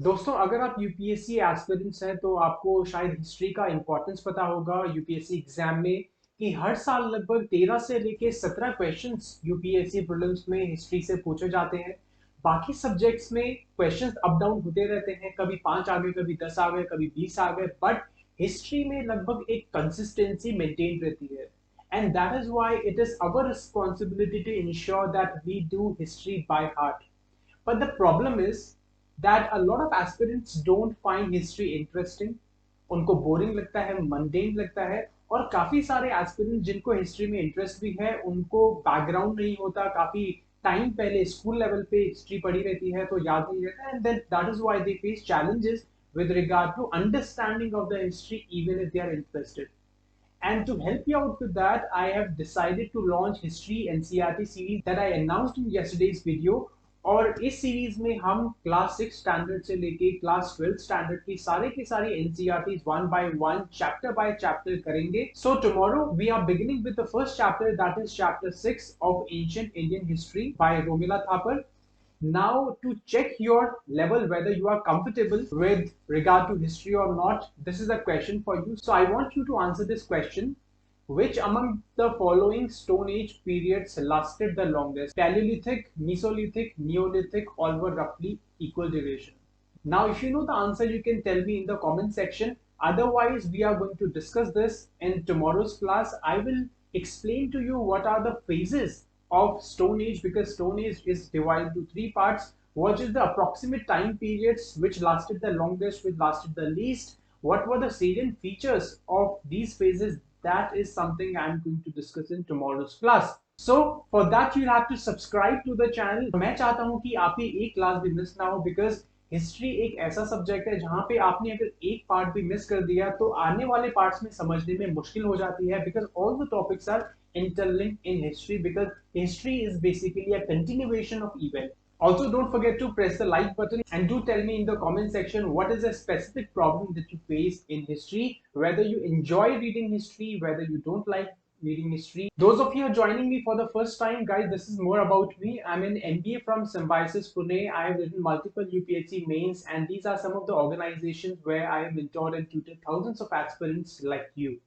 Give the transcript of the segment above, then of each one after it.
दोस्तों, अगर आप यूपीएससी एस्पिरेंट्स हैं तो आपको शायद हिस्ट्री का इंपॉर्टेंस पता होगा यूपीएससी एग्जाम में कि हर साल लगभग 13 से लेके 17 क्वेश्चंस यूपीएससी प्रीलिम्स में हिस्ट्री से पूछे जाते हैं। बाकी सब्जेक्ट्स में क्वेश्चंस अप डाउन होते रहते हैं, कभी 5 आ गए, कभी 10 आ गए, कभी 20 आ गए, बट हिस्ट्री में लगभग एक कंसिस्टेंसी मेंटेन रहती है। And that is why it is our responsibility to ensure that we do history by heart. But the problem is that a lot of aspirants don't find history interesting. उनको boring लगता है, mundane लगता है। और काफी सारे aspirants जिनको history में इंटरेस्ट भी है, उनको बैकग्राउंड नहीं होता, काफी टाइम पहले स्कूल लेवल पे हिस्ट्री पढ़ी रहती है तो याद नहीं रहता, and then that is why they face challenges with regard to understanding of the history even if they are interested. And to help you out with that, I have decided to launch History NCERT series that I announced in yesterday's video. और इस series में हम class 6 standard से लेके class 12 standard की सारी NCERT one by one chapter by chapter करेंगे। So tomorrow we are beginning with the first chapter, that is chapter 6 of ancient Indian history by Romila Thapar. Now, to check your level whether you are comfortable with regard to history or not, this is a question for you. So, I want you to answer this question. Which among the following Stone Age periods lasted the longest? Paleolithic, Mesolithic, Neolithic, all were roughly equal duration. Now, if you know the answer, you can tell me in the comment section. Otherwise, we are going to discuss this in tomorrow's class. I will explain to you what are the phases of Stone Age, because Stone Age is divided into three parts. What is the approximate time periods which lasted the longest, which lasted the least? What were the salient features of these phases? That is something I'm going to discuss in tomorrow's class. So for that you have to subscribe to the channel. मैं चाहता हूँ कि आप ये एक class भी miss ना हो, because हिस्ट्री एक ऐसा सब्जेक्ट है जहां पे आपने अगर एक पार्ट भी मिस कर दिया तो आने वाले पार्ट्स में समझने में मुश्किल हो जाती है, because all the topics are interlinked in history, because history is basically a continuation of event. Also, don't forget to press the like button and do tell me in the comment section what is a specific problem that you face in history, whether you enjoy reading history, whether you don't like reading history. Those of you who are joining me for the first time, guys, this is more about me. I'm an MBA from Symbiosis Pune. I have written multiple UPSC mains, and these are some of the organizations where I have mentored and tutored thousands of aspirants like you.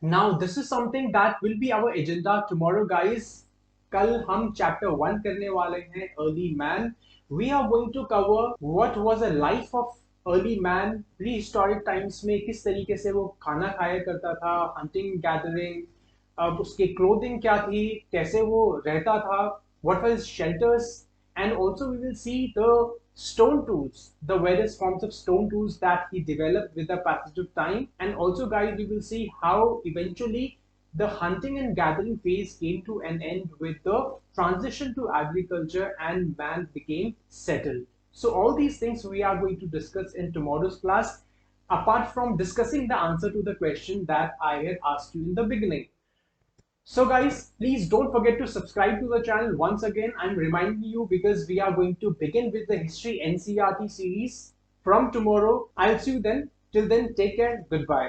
Now, this is something that will be our agenda tomorrow, guys. कल हम chapter 1 करने वाले हैं, early man. We are going to cover what was a life of early man prehistoric times में, किस तरीके से वो खाना खाया करता था, हंटिंग गैदरिंग, अब उसकी क्लोथिंग क्या थी, कैसे वो रहता था, what was shelters, and also we will see the stone tools, the various forms of stone tools that he developed with the passage of time. And also, guys, we will see how eventually the hunting and gathering phase came to an end with the transition to agriculture and man became settled. So all these things we are going to discuss in tomorrow's class, apart from discussing the answer to the question that I had asked you in the beginning. So guys, please don't forget to subscribe to the channel. Once again, I'm reminding you because we are going to begin with the History NCERT series from tomorrow. I'll see you then. Till then, take care. Goodbye.